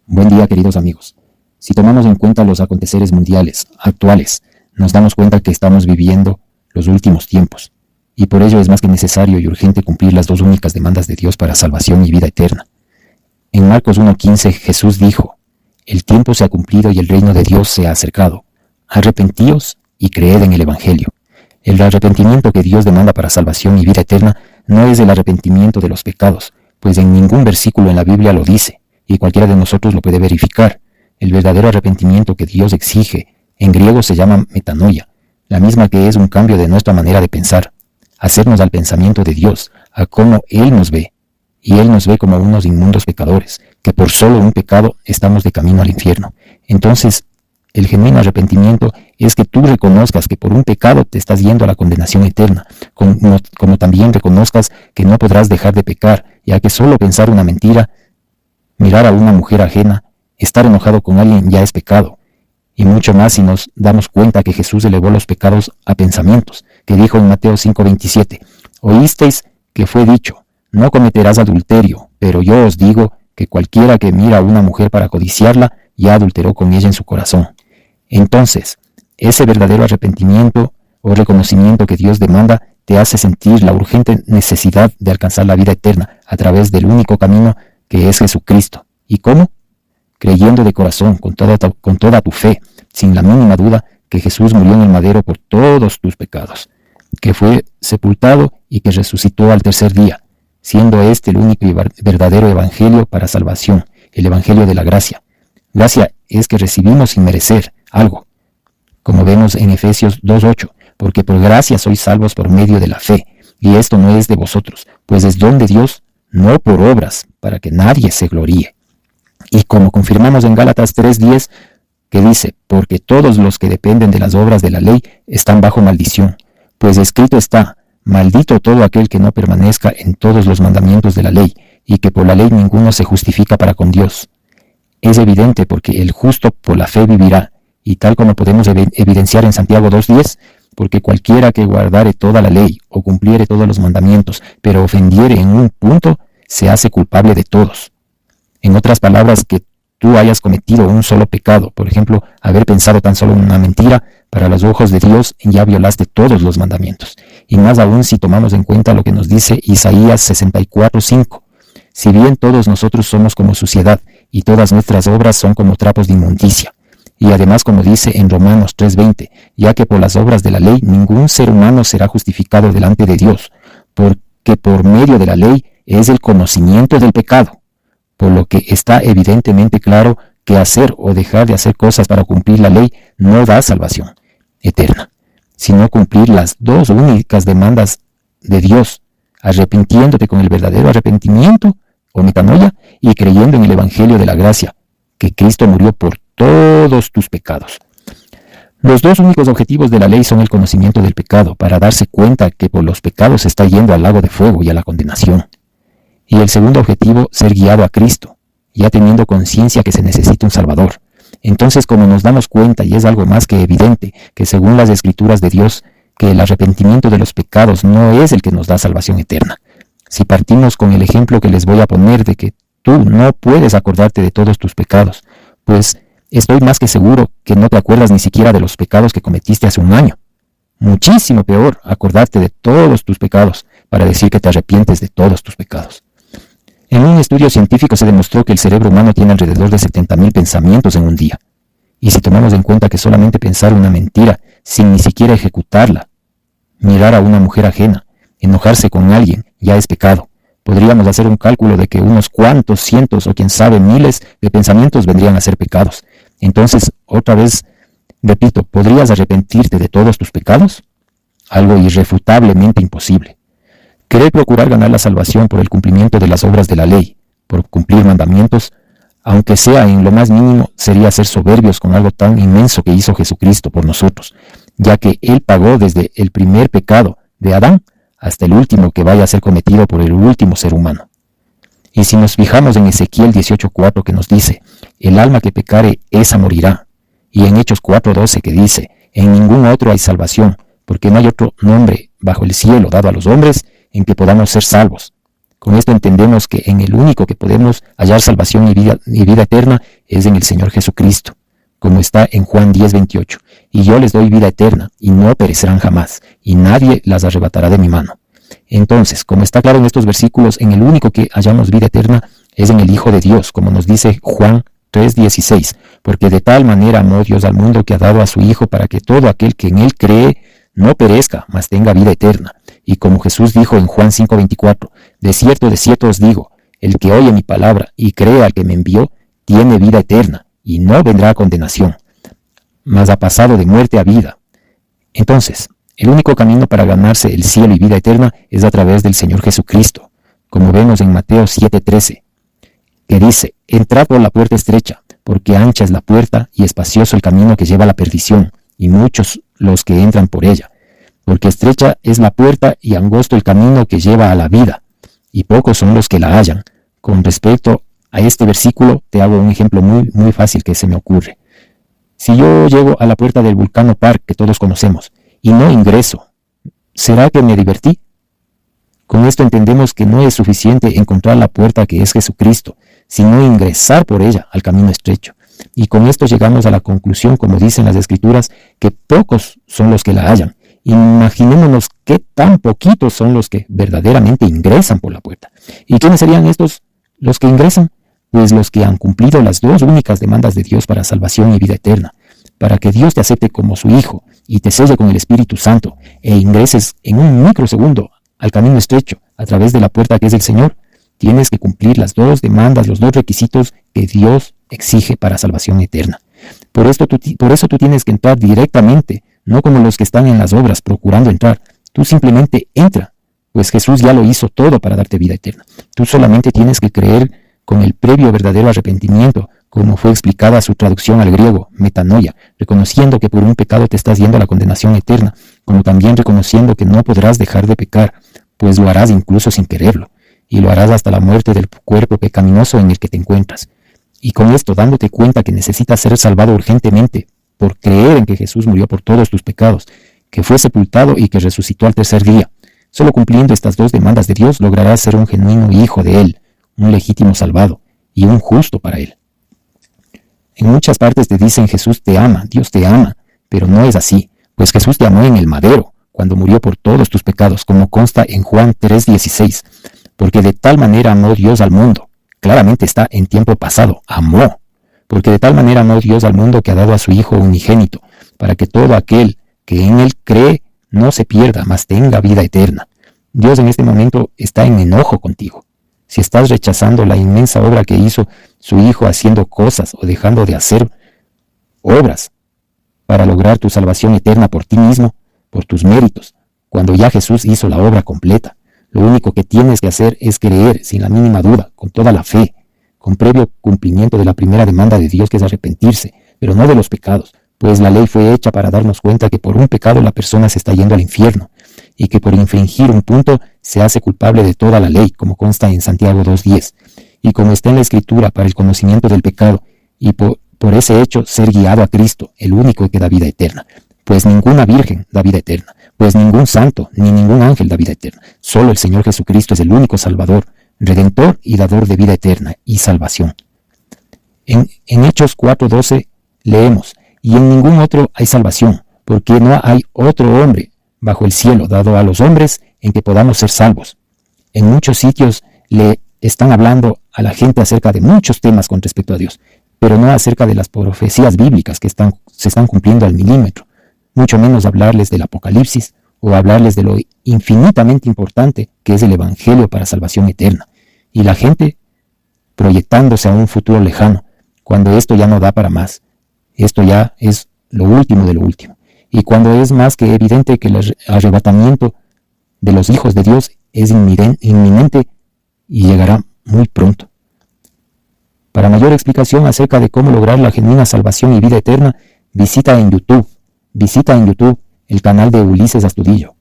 Buen día, queridos amigos. Si tomamos en cuenta los aconteceres mundiales actuales, nos damos cuenta que estamos viviendo los últimos tiempos, y por ello es más que necesario y urgente cumplir las dos únicas demandas de Dios para salvación y vida eterna. En Marcos 1:15 Jesús dijo: «El tiempo se ha cumplido y el reino de Dios se ha acercado. Arrepentíos y creed en el Evangelio». El arrepentimiento que Dios demanda para salvación y vida eterna no es el arrepentimiento de los pecados, pues en ningún versículo en la Biblia lo dice, y cualquiera de nosotros lo puede verificar. El verdadero arrepentimiento que Dios exige en griego se llama metanoia, la misma que es un cambio de nuestra manera de pensar, hacernos al pensamiento de Dios, a cómo Él nos ve, y Él nos ve como unos inmundos pecadores, que por solo un pecado estamos de camino al infierno. Entonces, el genuino arrepentimiento es que tú reconozcas que por un pecado te estás yendo a la condenación eterna, como también reconozcas que no podrás dejar de pecar, ya que solo pensar una mentira, mirar a una mujer ajena, estar enojado con alguien ya es pecado. Y mucho más si nos damos cuenta que Jesús elevó los pecados a pensamientos, que dijo en Mateo 5:27, «Oísteis que fue dicho, no cometerás adulterio, pero yo os digo que cualquiera que mira a una mujer para codiciarla, ya adulteró con ella en su corazón». Entonces, ese verdadero arrepentimiento o reconocimiento que Dios demanda te hace sentir la urgente necesidad de alcanzar la vida eterna a través del único camino que es Jesucristo. ¿Y cómo? Creyendo de corazón, con toda tu fe, sin la mínima duda, que Jesús murió en el madero por todos tus pecados, que fue sepultado y que resucitó al tercer día, siendo este el único y verdadero evangelio para salvación, el evangelio de la gracia. Gracia es que recibimos sin merecer algo, como vemos en Efesios 2:8, porque por gracia sois salvos por medio de la fe, y esto no es de vosotros, pues es don de Dios, no por obras, para que nadie se gloríe. Y como confirmamos en Gálatas 3:10, que dice, porque todos los que dependen de las obras de la ley están bajo maldición, pues escrito está, maldito todo aquel que no permanezca en todos los mandamientos de la ley, y que por la ley ninguno se justifica para con Dios. Es evidente porque el justo por la fe vivirá, y tal como podemos evidenciar en Santiago 2:10, porque cualquiera que guardare toda la ley o cumpliere todos los mandamientos, pero ofendiere en un punto, se hace culpable de todos. En otras palabras, que tú hayas cometido un solo pecado, por ejemplo, haber pensado tan solo una mentira, para los ojos de Dios ya violaste todos los mandamientos. Y más aún si tomamos en cuenta lo que nos dice Isaías 64:5. Si bien todos nosotros somos como suciedad, y todas nuestras obras son como trapos de inmundicia. Y además, como dice en Romanos 3:20, ya que por las obras de la ley ningún ser humano será justificado delante de Dios, porque por medio de la ley es el conocimiento del pecado, por lo que está evidentemente claro que hacer o dejar de hacer cosas para cumplir la ley no da salvación eterna, sino cumplir las dos únicas demandas de Dios, arrepintiéndote con el verdadero arrepentimiento o metanoia y creyendo en el evangelio de la gracia, que Cristo murió por todos tus pecados. Los dos únicos objetivos de la ley son el conocimiento del pecado, para darse cuenta que por los pecados se está yendo al lago de fuego y a la condenación. Y el segundo objetivo, ser guiado a Cristo, ya teniendo conciencia que se necesita un Salvador. Entonces, como nos damos cuenta, y es algo más que evidente, que según las Escrituras de Dios, que el arrepentimiento de los pecados no es el que nos da salvación eterna. Si partimos con el ejemplo que les voy a poner de que tú no puedes acordarte de todos tus pecados, pues estoy más que seguro que no te acuerdas ni siquiera de los pecados que cometiste hace un año. Muchísimo peor acordarte de todos tus pecados para decir que te arrepientes de todos tus pecados. En un estudio científico se demostró que el cerebro humano tiene alrededor de 70,000 pensamientos en un día. Y si tomamos en cuenta que solamente pensar una mentira sin ni siquiera ejecutarla, mirar a una mujer ajena, enojarse con alguien, ya es pecado, podríamos hacer un cálculo de que unos cuantos cientos o quién sabe miles de pensamientos vendrían a ser pecados. Entonces, otra vez, repito, ¿podrías arrepentirte de todos tus pecados? Algo irrefutablemente imposible. Querer procurar ganar la salvación por el cumplimiento de las obras de la ley, por cumplir mandamientos, aunque sea en lo más mínimo, sería ser soberbios con algo tan inmenso que hizo Jesucristo por nosotros, ya que Él pagó desde el primer pecado de Adán hasta el último que vaya a ser cometido por el último ser humano. Y si nos fijamos en Ezequiel 18:4 que nos dice, el alma que pecare, esa morirá. Y en Hechos 4:12 que dice, en ningún otro hay salvación, porque no hay otro nombre bajo el cielo dado a los hombres en que podamos ser salvos. Con esto entendemos que en el único que podemos hallar salvación y vida eterna es en el Señor Jesucristo, como está en Juan 10:28. Y yo les doy vida eterna, y no perecerán jamás, y nadie las arrebatará de mi mano. Entonces, como está claro en estos versículos, en el único que hallamos vida eterna es en el Hijo de Dios, como nos dice Juan 3:16, porque de tal manera amó Dios al mundo que ha dado a su Hijo para que todo aquel que en él cree no perezca, mas tenga vida eterna. Y como Jesús dijo en Juan 5:24, de cierto os digo, el que oye mi palabra y cree al que me envió, tiene vida eterna, y no vendrá a condenación, mas ha pasado de muerte a vida. Entonces, el único camino para ganarse el cielo y vida eterna es a través del Señor Jesucristo, como vemos en Mateo 7:13, que dice, entrad por la puerta estrecha, porque ancha es la puerta y espacioso el camino que lleva a la perdición, y muchos los que entran por ella. Porque estrecha es la puerta y angosto el camino que lleva a la vida, y pocos son los que la hallan. Con respecto a este versículo, te hago un ejemplo muy fácil que se me ocurre. Si yo llego a la puerta del Vulcano Park, que todos conocemos, y no ingreso, ¿será que me divertí? Con esto entendemos que no es suficiente encontrar la puerta que es Jesucristo, sino ingresar por ella al camino estrecho. Y con esto llegamos a la conclusión, como dicen las Escrituras, que pocos son los que la hallan. Imaginémonos qué tan poquitos son los que verdaderamente ingresan por la puerta. ¿Y quiénes serían estos los que ingresan? Pues los que han cumplido las dos únicas demandas de Dios para salvación y vida eterna, para que Dios te acepte como su Hijo y te selle con el Espíritu Santo e ingreses en un microsegundo al camino estrecho a través de la puerta que es el Señor. Tienes que cumplir las dos demandas, los dos requisitos que Dios exige para salvación eterna. Por eso tú tienes que entrar directamente, no como los que están en las obras procurando entrar. Tú simplemente entra, pues Jesús ya lo hizo todo para darte vida eterna. Tú solamente tienes que creer con el previo verdadero arrepentimiento, como fue explicada su traducción al griego, metanoia, reconociendo que por un pecado te estás yendo a la condenación eterna, como también reconociendo que no podrás dejar de pecar, pues lo harás incluso sin quererlo, y lo harás hasta la muerte del cuerpo pecaminoso en el que te encuentras. Y con esto dándote cuenta que necesitas ser salvado urgentemente, por creer en que Jesús murió por todos tus pecados, que fue sepultado y que resucitó al tercer día. Solo cumpliendo estas dos demandas de Dios lograrás ser un genuino hijo de Él, un legítimo salvado y un justo para Él. En muchas partes te dicen Jesús te ama, Dios te ama, pero no es así, pues Jesús te amó en el madero, cuando murió por todos tus pecados, como consta en Juan 3:16, porque de tal manera amó Dios al mundo. Claramente está en tiempo pasado, amó, porque de tal manera amó Dios al mundo que ha dado a su Hijo unigénito, para que todo aquel que en Él cree no se pierda, mas tenga vida eterna. Dios en este momento está en enojo contigo. Si estás rechazando la inmensa obra que hizo su Hijo haciendo cosas o dejando de hacer obras para lograr tu salvación eterna por ti mismo, por tus méritos, cuando ya Jesús hizo la obra completa, lo único que tienes que hacer es creer sin la mínima duda, con toda la fe, con previo cumplimiento de la primera demanda de Dios, que es arrepentirse, pero no de los pecados, pues la ley fue hecha para darnos cuenta que por un pecado la persona se está yendo al infierno, y que por infringir un punto se hace culpable de toda la ley, como consta en Santiago 2:10, y como está en la Escritura, para el conocimiento del pecado, y por ese hecho ser guiado a Cristo, el único que da vida eterna. Pues ninguna virgen da vida eterna, pues ningún santo ni ningún ángel da vida eterna. Solo el Señor Jesucristo es el único Salvador, Redentor y dador de vida eterna y salvación. En Hechos 4:12 leemos, y en ningún otro hay salvación, porque no hay otro hombre bajo el cielo dado a los hombres en que podamos ser salvos. En muchos sitios le están hablando a la gente acerca de muchos temas con respecto a Dios, pero no acerca de las profecías bíblicas que se están cumpliendo al milímetro, mucho menos hablarles del Apocalipsis o hablarles de lo infinitamente importante que es el Evangelio para salvación eterna. Y la gente proyectándose a un futuro lejano, cuando esto ya no da para más. Esto ya es lo último de lo último. Y cuando es más que evidente que el arrebatamiento de los hijos de Dios es inminente y llegará muy pronto. Para mayor explicación acerca de cómo lograr la genuina salvación y vida eterna, visita en YouTube el canal de Ulises Astudillo.